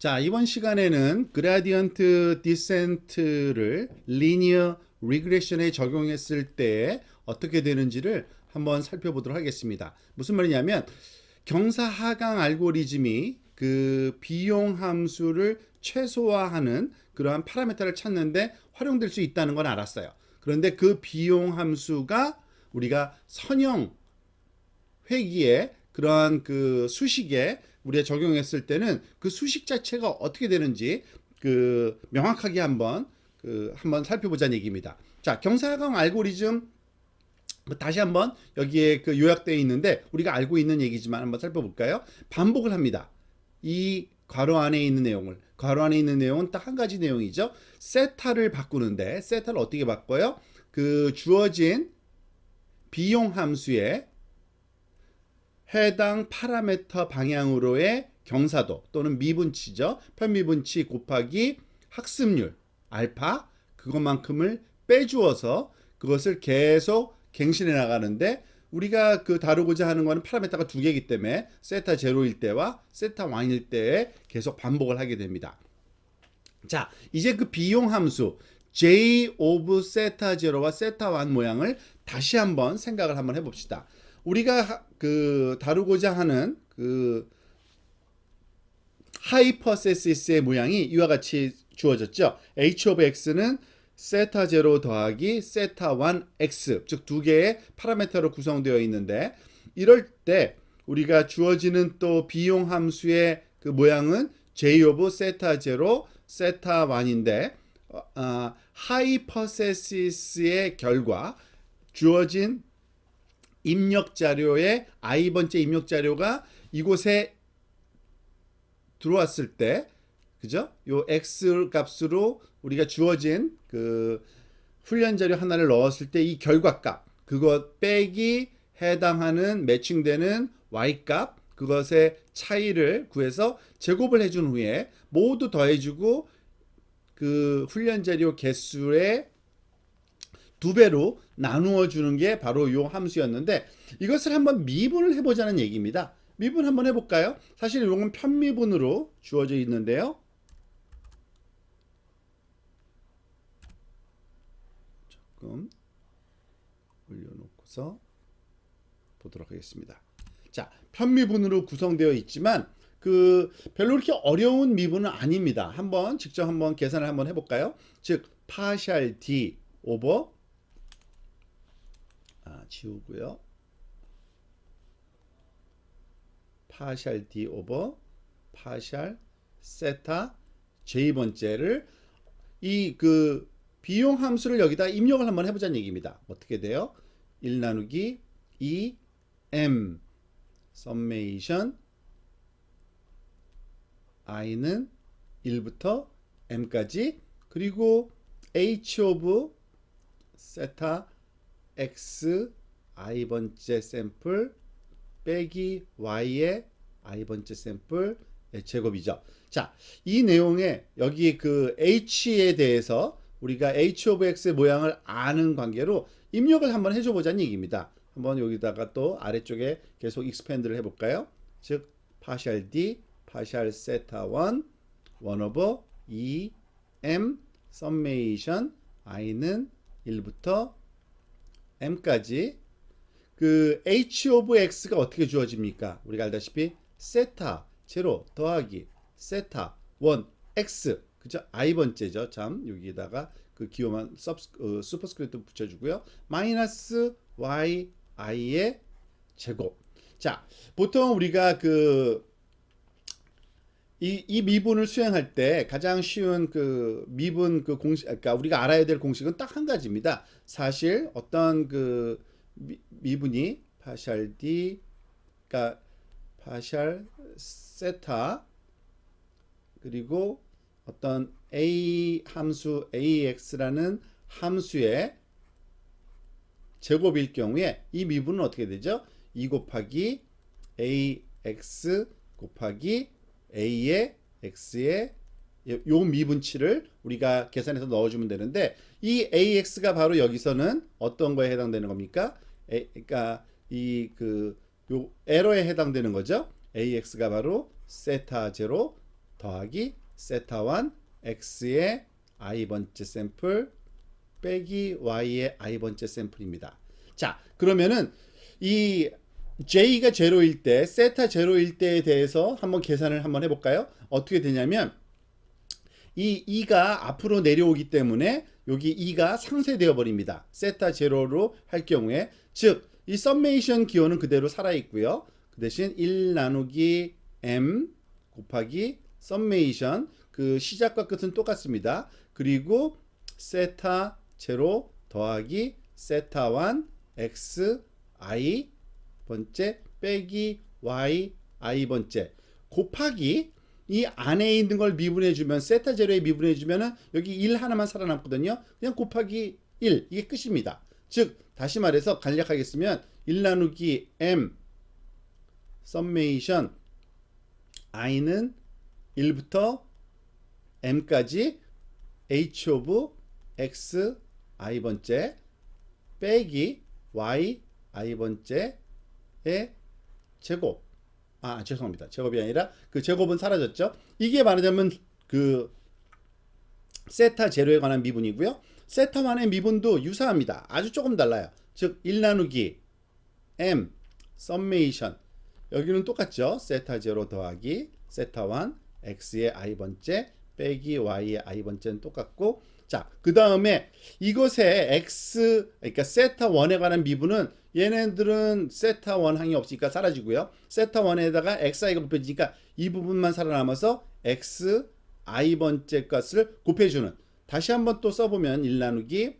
자, 이번 시간에는 그라디언트 디센트를 리니어 리그레션에 적용했을 때 어떻게 되는지를 한번 살펴보도록 하겠습니다. 무슨 말이냐면 경사 하강 알고리즘이 그 비용 함수를 최소화하는 그러한 파라미터를 찾는데 활용될 수 있다는 건 알았어요. 그런데 그 비용 함수가 우리가 선형 회기에 그러한 그 수식에 우리가 적용했을 때는 그 수식 자체가 어떻게 되는지 그 명확하게 한번 살펴보자는 얘기입니다. 자, 경사하강 알고리즘 다시 한번 여기에 그 요약되어 있는데 우리가 알고 있는 얘기지만 한번 살펴볼까요? 반복을 합니다. 이 괄호 안에 있는 내용을. 괄호 안에 있는 내용은 딱 한 가지 내용이죠. 세타를 바꾸는데 세타를 어떻게 바꿔요? 그 주어진 비용 함수에 해당 파라미터 방향으로의 경사도 또는 미분치죠. 편미분치 곱하기 학습률 알파 그것만큼을 빼주어서 그것을 계속 갱신해 나가는데 우리가 그 다루고자 하는 거는 파라미터가 두 개이기 때문에 세타 제로일 때와 세타 1일 때에 계속 반복을 하게 됩니다. 자, 이제 그 비용 함수 J 오브 세타 제로와 세타 1 모양을 다시 한번 생각을 한번 해봅시다. 우리가 그 다루고자 하는 그 하이퍼세시스의 모양이 이와 같이 주어졌죠. h of x는 세타 제로 더하기 세타 1 x 즉 두 개의 파라미터로 구성되어 있는데 이럴 때 우리가 주어지는 또 비용 함수의 그 모양은 j of 세타 제로 세타 1인데 하이퍼세시스의 결과 주어진 입력 자료의 i번째 입력 자료가 이곳에 들어왔을 때 그죠? 요 x 값으로 우리가 주어진 그 훈련 자료 하나를 넣었을 때 이 결과값 그것 빼기 해당하는 매칭되는 y 값 그것의 차이를 구해서 제곱을 해준 후에 모두 더해주고 그 훈련 자료 개수의 2배로 나누어 주는 게 바로 요 함수였는데 이것을 한번 미분을 해보자는 얘기입니다. 미분 한번 해볼까요? 사실 이건 편미분으로 주어져 있는데요. 조금 올려놓고서 보도록 하겠습니다. 자, 편미분으로 구성되어 있지만 그 별로 그렇게 어려운 미분은 아닙니다. 한번 직접 한번 계산을 한번 해볼까요? 즉 파샬 d 오버 지우고요. 파샬 d 오버 파샬 세타 j번째를 이 그 비용 함수를 여기다 입력을 한번 해보자는 얘기입니다. 어떻게 돼요? 1 나누기 2 m 서메이션 i는 1부터 m까지 그리고 h 오브 세타 x i번째 샘플 빼기 y의 i번째 샘플의 제곱이죠. 자, 이 내용에 여기 그 h에 대해서 우리가 h of x의 모양을 아는 관계로 입력을 한번 해줘 보자는 얘기입니다. 한번 여기다가 또 아래쪽에 계속 익스펜드를 해볼까요? 즉 파샬 d 파샬 세타 1 1 over 2m 서메이션 i는 1부터 m까지 그 h of x가 어떻게 주어집니까? 우리가 알다시피 세타 제로 더하기 세타 1 x 그죠? i번째죠. 참 여기에다가 그 기호만 슈퍼스크립트 붙여주고요. 마이너스 y i의 제곱. 자, 보통 우리가 그 이 미분을 수행할 때 가장 쉬운 그 미분 그 공식, 그러니까 우리가 알아야 될 공식은 딱 한 가지입니다. 사실 어떤 그 미분이 파샬 d, 그러니까 파샬 세타 그리고 어떤 a 함수 ax라는 함수의 제곱일 경우에 이 미분은 어떻게 되죠? 2 곱하기 ax 곱하기 a의 x의 요 미분치를 우리가 계산해서 넣어주면 되는데 이 ax가 바로 여기서는 어떤 거에 해당되는 겁니까? 그러니까 이 그 요 에러에 해당되는 거죠. ax가 바로 세타 제로 더하기 세타1 x의 i번째 샘플 빼기 y의 i번째 샘플입니다. 자, 그러면은 이 j가 제로일 때, 세타 제로일 때에 대해서 한번 계산을 한번 해볼까요? 어떻게 되냐면 이 2가 앞으로 내려오기 때문에 여기 2가 상쇄되어 버립니다. 세타 제로로 할 경우에, 즉 이 썸메이션 기호는 그대로 살아 있고요. 그 대신 1 나누기 m 곱하기 썸메이션, 그 시작과 끝은 똑같습니다. 그리고 세타 제로 더하기 세타1 x i 번째 빼기 y i 번째 곱하기 이 안에 있는 걸 미분해 주면, 세타 제로에 미분해 주면은 여기 1 하나만 살아남거든요. 그냥 곱하기 1, 이게 끝입니다. 즉 다시 말해서 간략하게 쓰면 1 나누기 m 썸메이션 i는 1부터 m까지 h 오브 x i 번째 빼기 y i 번째의 제곱. 죄송합니다. 제곱이 아니라 그 제곱은 사라졌죠. 이게 말하자면 그 세타 제로에 관한 미분이고요. 세타 1의 미분도 유사합니다. 아주 조금 달라요. 즉 1 나누기 m 썸메이션, 여기는 똑같죠. 세타 제로 더하기 세타 1 x의 i 번째 빼기 y의 i 번째는 똑같고, 자, 그 다음에 이것의 x, 그러니까 세타 1에 관한 미분은 얘네들은 세타 1 항이 없으니까 사라지고요. 세타 1에다가 xi가 곱해지니까 이 부분만 살아남아서 x i 번째 값을 곱해주는, 다시 한번 또 써보면 1 나누기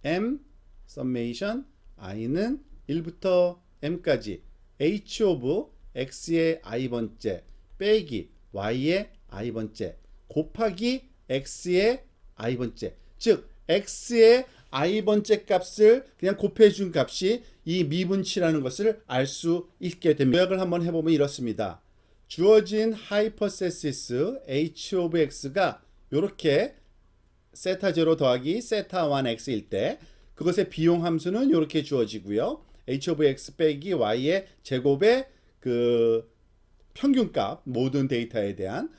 m 썸메이션 i는 1부터 m까지 h 오브 x의 i 번째 빼기 y의 i 번째 곱하기 x의 i 번째, 즉 x의 i 번째 값을 그냥 곱해준 값이 이 미분치라는 것을 알 수 있게 됩니다. 요약을 한번 해보면 이렇습니다. 주어진 하이퍼세시스 h 오브 x가 이렇게 세타 제로 더하기 세타 1 x일 때 그것의 비용 함수는 이렇게 주어지고요. h 오브 x 빼기 y의 제곱의 그 평균값, 모든 데이터에 대한,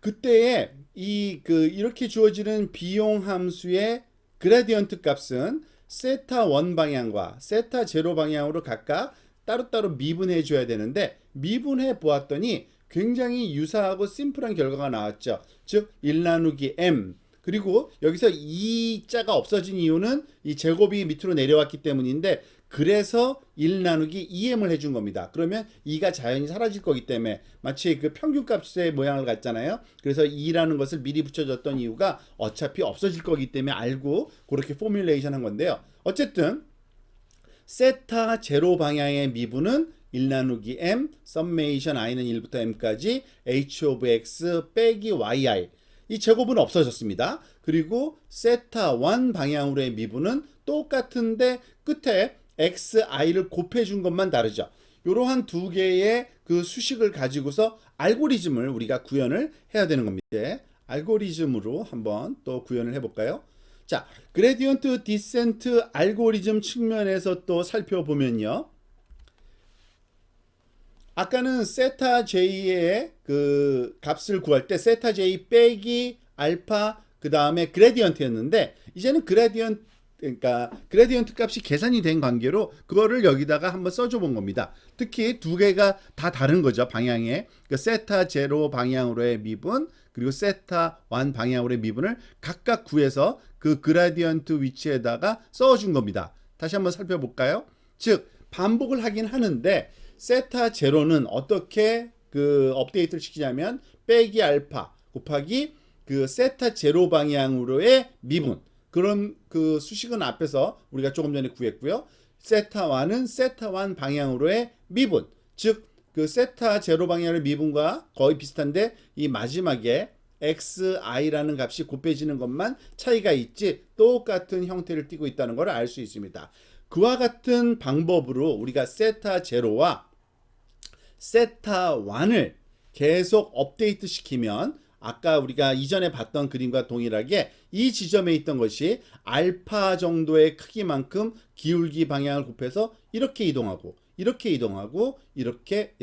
그때에 이렇게 주어지는 비용 함수의 그라디언트 값은 세타 1 방향과 세타 제로 방향으로 각각 따로따로 미분해 줘야 되는데, 미분해 보았더니 굉장히 유사하고 심플한 결과가 나왔죠. 즉 1 나누기 m, 그리고 여기서 2자가 없어진 이유는 이 제곱이 밑으로 내려왔기 때문인데, 그래서 1 나누기 2m을 해준 겁니다. 그러면 2가 자연히 사라질 거기 때문에 마치 그 평균값의 모양을 갖잖아요. 그래서 2라는 것을 미리 붙여줬던 이유가 어차피 없어질 거기 때문에 알고 그렇게 포뮬레이션 한 건데요. 어쨌든 세타 제로 방향의 미분은 1 나누기 m 썸메이션 i는 1부터 m까지 h 오브 x 빼기 yi, 이 제곱은 없어졌습니다. 그리고 세타 1 방향으로의 미분은 똑같은데 끝에 xi를 곱해준 것만 다르죠. 이러한 두 개의 그 수식을 가지고서 알고리즘을 우리가 구현을 해야 되는 겁니다. 이제 알고리즘으로 한번 또 구현을 해볼까요? 자, 그레디언트 디센트 알고리즘 측면에서 또 살펴보면요. 아까는 세타 j의 그 값을 구할 때 세타 j 빼기 알파 그 다음에 그레디언트였는데, 이제는 그러니까 그레디언트 값이 계산이 된 관계로 그거를 여기다가 한번 써줘 본 겁니다. 특히 두 개가 다 다른 거죠. 방향에 그 세타 제로 방향으로의 미분 그리고 세타 1 방향으로의 미분을 각각 구해서 그 그라디언트 위치에다가 써준 겁니다. 다시 한번 살펴볼까요? 즉 반복을 하긴 하는데, 세타 제로는 어떻게 그 업데이트를 시키냐면 빼기 알파 곱하기 그 세타 제로 방향으로의 미분, 그런 그 수식은 앞에서 우리가 조금 전에 구했고요. 세타 1은 세타 1 방향으로의 미분, 즉 그 세타 제로 방향의 미분과 거의 비슷한데 이 마지막에 xi라는 값이 곱해지는 것만 차이가 있지 똑같은 형태를 띠고 있다는 걸 알 수 있습니다. 그와 같은 방법으로 우리가 세타 제로와 세타 1을 계속 업데이트 시키면 아까 우리가 이전에 봤던 그림과 동일하게 이 지점에 있던 것이 알파 정도의 크기만큼 기울기 방향을 곱해서 이렇게 이동하고 이렇게 이동하고 이렇게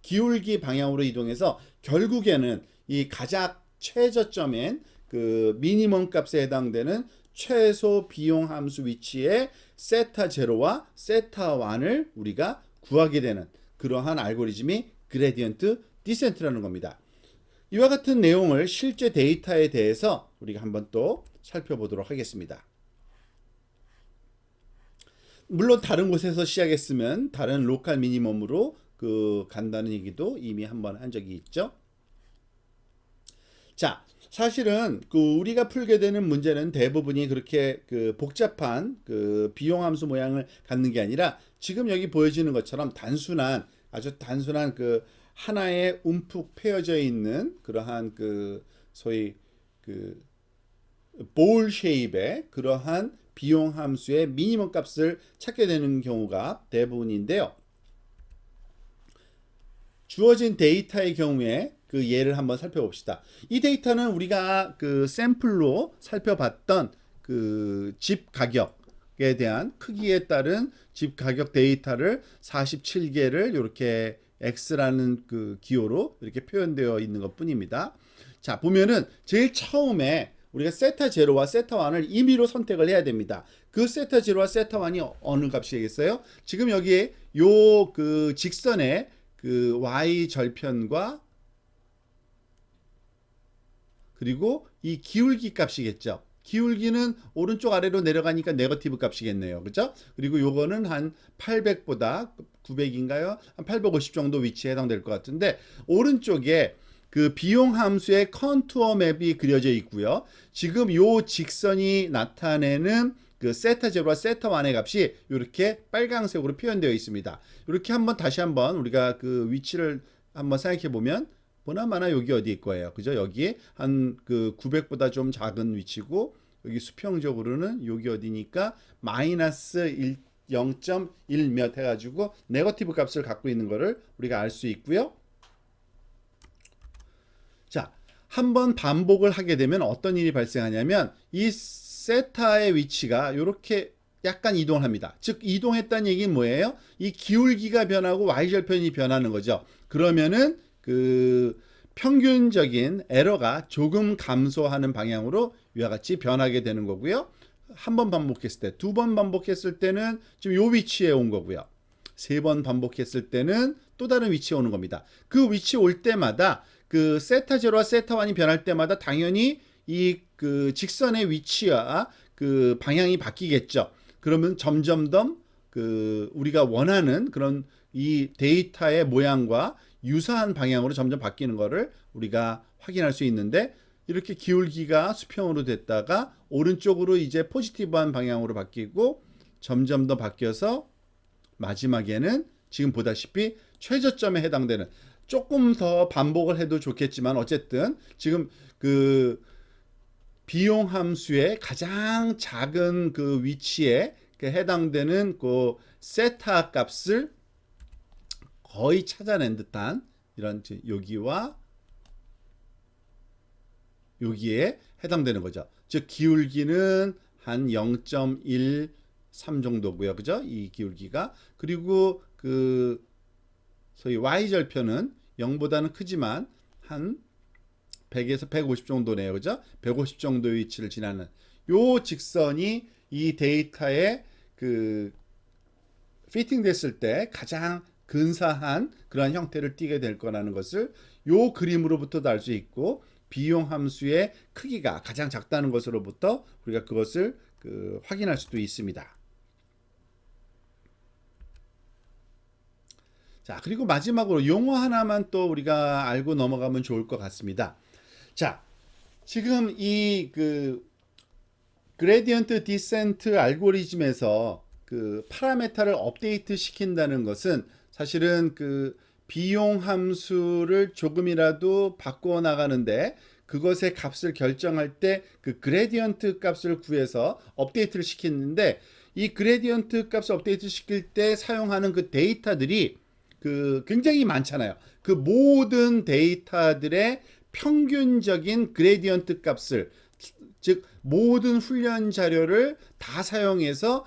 기울기 방향으로 이동해서 결국에는 이 가장 최저점인 그 미니멈 값에 해당되는 최소 비용 함수 위치에 세타 제로와 세타 1을 우리가 구하게 되는 그러한 알고리즘이 그레디언트 디센트라는 겁니다. 이와 같은 내용을 실제 데이터에 대해서 우리가 한번 또 살펴보도록 하겠습니다. 물론 다른 곳에서 시작했으면 다른 로컬 미니멈으로 간다는 얘기도 이미 한번 한 적이 있죠. 자, 사실은 우리가 풀게 되는 문제는 대부분이 그렇게 복잡한 비용 함수 모양을 갖는 게 아니라 지금 여기 보여지는 것처럼 아주 단순한 하나의 움푹 패여져 있는 그러한 소위 볼 쉐입의 그러한 비용 함수의 미니멈 값을 찾게 되는 경우가 대부분인데요. 주어진 데이터의 경우에 예를 한번 살펴봅시다. 이 데이터는 우리가 샘플로 살펴봤던 집 가격에 대한 크기에 따른 집 가격 데이터를 47개를 이렇게 X라는 기호로 이렇게 표현되어 있는 것 뿐입니다. 자, 보면은 제일 처음에 우리가 세타 제로와 세타 1을 임의로 선택을 해야 됩니다. 그 세타 제로와 세타 1이 어느 값이겠어요? 지금 여기에 요 직선의 y 절편과 그리고 이 기울기 값이겠죠. 기울기는 오른쪽 아래로 내려가니까 네거티브 값이겠네요. 그죠? 그리고 요거는 한 800보다 900인가요? 한 850 정도 위치에 해당될 것 같은데 오른쪽에 비용 함수의 컨투어 맵이 그려져 있고요. 지금 요 직선이 나타내는 세타 제로와 세타 1의 값이 이렇게 빨강색으로 표현되어 있습니다. 이렇게 다시 한번 우리가 위치를 한번 생각해 보면 보나마나 여기 어디일 거예요. 그죠? 여기 한 900보다 좀 작은 위치고 여기 수평적으로는 여기 어디니까 마이너스 0.1 몇 해가지고 네거티브 값을 갖고 있는 거를 우리가 알 수 있고요. 자, 한번 반복을 하게 되면 어떤 일이 발생하냐면 이 세타의 위치가 이렇게 약간 이동을 합니다. 즉 이동했다는 얘기는 뭐예요? 이 기울기가 변하고 y절편이 변하는 거죠. 그러면은 평균적인 에러가 조금 감소하는 방향으로 이와 같이 변하게 되는 거고요. 한 번 반복했을 때, 두 번 반복했을 때는 지금 이 위치에 온 거고요. 세 번 반복했을 때는 또 다른 위치에 오는 겁니다. 그 위치 올 때마다 세타 제로와 세타 1이 변할 때마다 당연히 이 직선의 위치와 방향이 바뀌겠죠. 그러면 점점 더 우리가 원하는 그런 이 데이터의 모양과 유사한 방향으로 점점 바뀌는 것을 우리가 확인할 수 있는데 이렇게 기울기가 수평으로 됐다가 오른쪽으로 이제 포지티브한 방향으로 바뀌고 점점 더 바뀌어서 마지막에는 지금 보다시피 최저점에 해당되는 조금 더 반복을 해도 좋겠지만 어쨌든 지금 비용 함수의 가장 작은 위치에 해당되는 세타 값을 거의 찾아낸 듯한 이런 여기와 여기에 해당되는 거죠. 즉 기울기는 한 0.13 정도고요. 그죠? 이 기울기가. 그리고 소위 y절편은 0보다는 크지만 한 100에서 150 정도네요. 그죠? 150 정도의 위치를 지나는 요 직선이 이 데이터에 피팅 됐을 때 가장 근사한 그러한 형태를 띠게 될 거라는 것을 요 그림으로부터도 알 수 있고 비용 함수의 크기가 가장 작다는 것으로부터 우리가 그것을 확인할 수도 있습니다. 자, 그리고 마지막으로 용어 하나만 또 우리가 알고 넘어가면 좋을 것 같습니다. 자, 지금 이 그레디언트 디센트 알고리즘에서 파라메타를 업데이트 시킨다는 것은 사실은 비용 함수를 조금이라도 바꿔 나가는데 그것의 값을 결정할 때 그레디언트 값을 구해서 업데이트를 시키는데 이 그레디언트 값을 업데이트 시킬 때 사용하는 데이터들이 굉장히 많잖아요. 모든 데이터들의 평균적인 그레디언트 값을 즉 모든 훈련 자료를 다 사용해서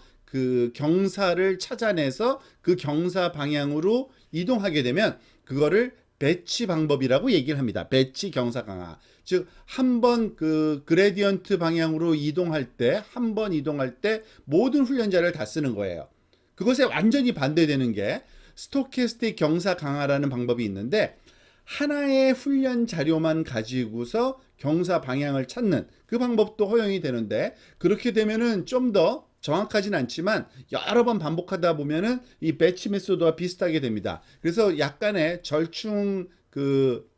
경사를 찾아내서 경사 방향으로 이동하게 되면 그거를 배치 방법이라고 얘기를 합니다. 배치 경사 강화. 즉, 한 번 그 그레디언트 방향으로 이동할 때, 한 번 이동할 때 모든 훈련자를 다 쓰는 거예요. 그것에 완전히 반대되는 게 스토캐스틱 경사 강화라는 방법이 있는데, 하나의 훈련 자료만 가지고서 경사 방향을 찾는 그 방법도 허용이 되는데, 그렇게 되면은 좀 더 정확하진 않지만 여러 번 반복하다 보면은 이 배치 메소드와 비슷하게 됩니다. 그래서 약간의 절충 그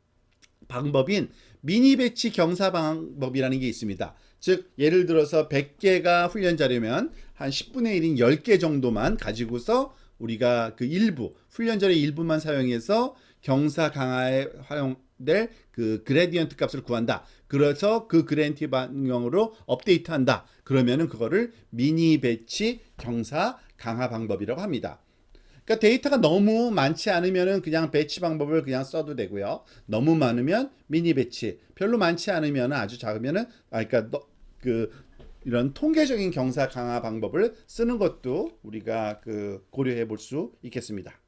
방법인 미니 배치 경사 방법이라는 게 있습니다. 즉, 예를 들어서 100개가 훈련 자료면 한 10분의 1인 10개 정도만 가지고서 우리가 그 일부, 훈련 자료 일부만 사용해서 경사 강화에 활용될 그 그레디언트 값을 구한다. 그래서 그 그레디언트 방향으로 업데이트한다. 그러면은 그거를 미니 배치 경사 강화 방법이라고 합니다. 그러니까 데이터가 너무 많지 않으면은 그냥 배치 방법을 그냥 써도 되고요. 너무 많으면 미니 배치, 별로 많지 않으면 아주 작으면은 그러니까 그 이런 통계적인 경사 강화 방법을 쓰는 것도 우리가 그 고려해 볼 수 있겠습니다.